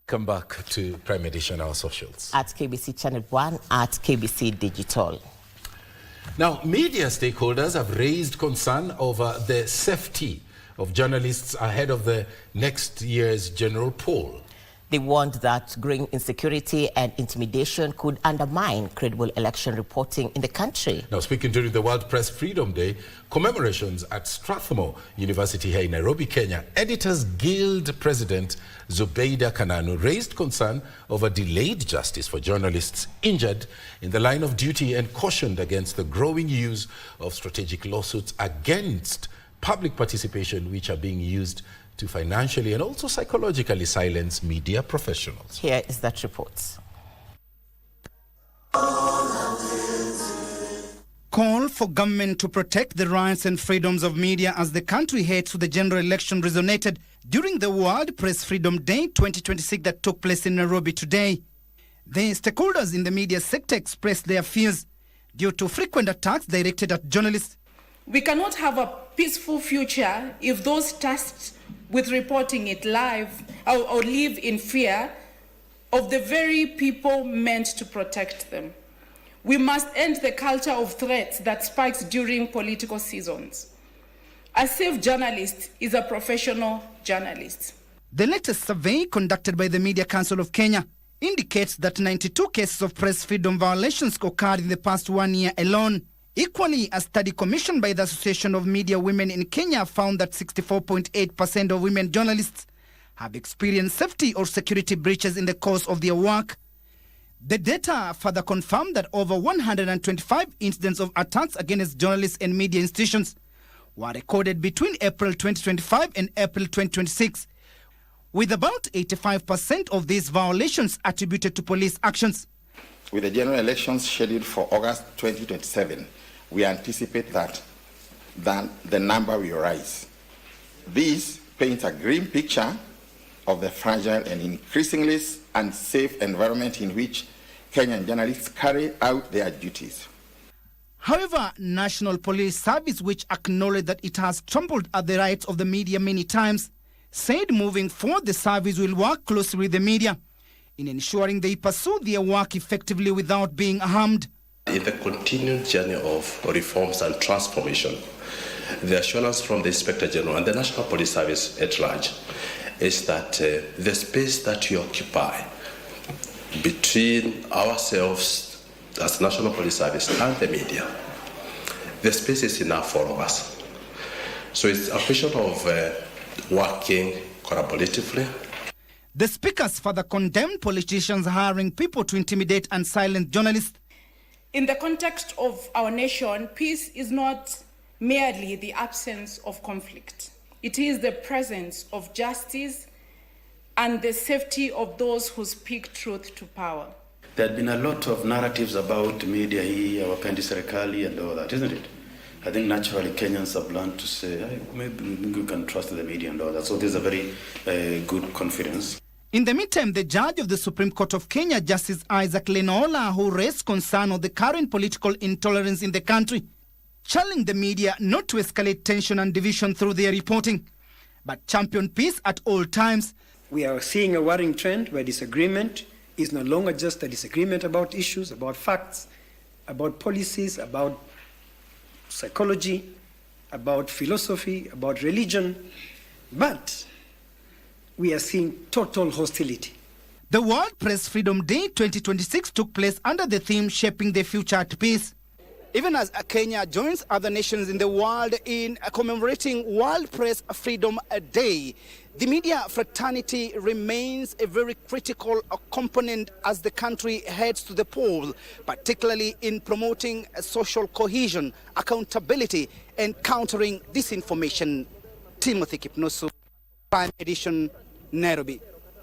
Come back to Prime Edition, our socials. At KBC Channel 1, at KBC Digital. Now, media stakeholders have raised concern over the safety of journalists ahead of the next year's general poll. They warned that growing insecurity and intimidation could undermine credible election reporting in the country. Now, speaking during the World Press Freedom Day commemorations at Strathmore University here in Nairobi, Kenya, Editors Guild President Zubeidah Kananu raised concern over delayed justice for journalists injured in the line of duty and cautioned against the growing use of strategic lawsuits against public participation, which are being used to financially and also psychologically silence media professionals. Here is that report. Call for government to protect the rights and freedoms of media as the country heads to the general election resonated during the World Press Freedom Day 2026 that took place in Nairobi today. The stakeholders in the media sector expressed their fears due to frequent attacks directed at journalists. We cannot have a peaceful future if those tasked with reporting it live or live in fear of the very people meant to protect them. We must end the culture of threats that spikes during political seasons. A safe journalist is a professional journalist. The latest survey conducted by the Media Council of Kenya indicates that 92 cases of press freedom violations occurred in the past 1 year alone. Equally, a study commissioned by the Association of Media Women in Kenya found that 64.8% of women journalists have experienced safety or security breaches in the course of their work. The data further confirmed that over 125 incidents of attacks against journalists and media institutions were recorded between April 2025 and April 2026, with about 85% of these violations attributed to police actions. With the general elections scheduled for August 2027, we anticipate that the number will rise. This paints a grim picture of the fragile and increasingly unsafe environment in which Kenyan journalists carry out their duties. However, National Police Service, which acknowledged that it has trampled at the rights of the media many times, said moving forward the service will work closely with the media in ensuring they pursue their work effectively without being harmed. In the continued journey of reforms and transformation, the assurance from the Inspector General and the National Police Service at large is that the space that we occupy between ourselves as National Police Service and the media, the space is enough for all of us. So it's a question of working collaboratively. The speakers further condemned politicians hiring people to intimidate and silence journalists. In the context of our nation, peace is not merely the absence of conflict. It is the presence of justice and the safety of those who speak truth to power. There had been a lot of narratives about media hii, hawapendi serikali and all that, isn't it? I think naturally Kenyans have learned to say, hey, maybe we can trust the media and all that. So there's a very good confidence. In the meantime, the judge of the Supreme Court of Kenya, Justice Isaac Lenola, who raised concern of the current political intolerance in the country, challenged the media not to escalate tension and division through their reporting, but champion peace at all times. We are seeing a worrying trend where disagreement is no longer just a disagreement about issues, about facts, about policies, about psychology, about philosophy, about religion, but we are seeing total hostility. The World Press Freedom Day 2026 took place under the theme Shaping the Future at Peace. Even as Kenya joins other nations in the world in commemorating World Press Freedom Day, the media fraternity remains a very critical component as the country heads to the poll, particularly in promoting social cohesion, accountability, and countering disinformation. Timothy Kipnosu, Prime Edition, Nairobi.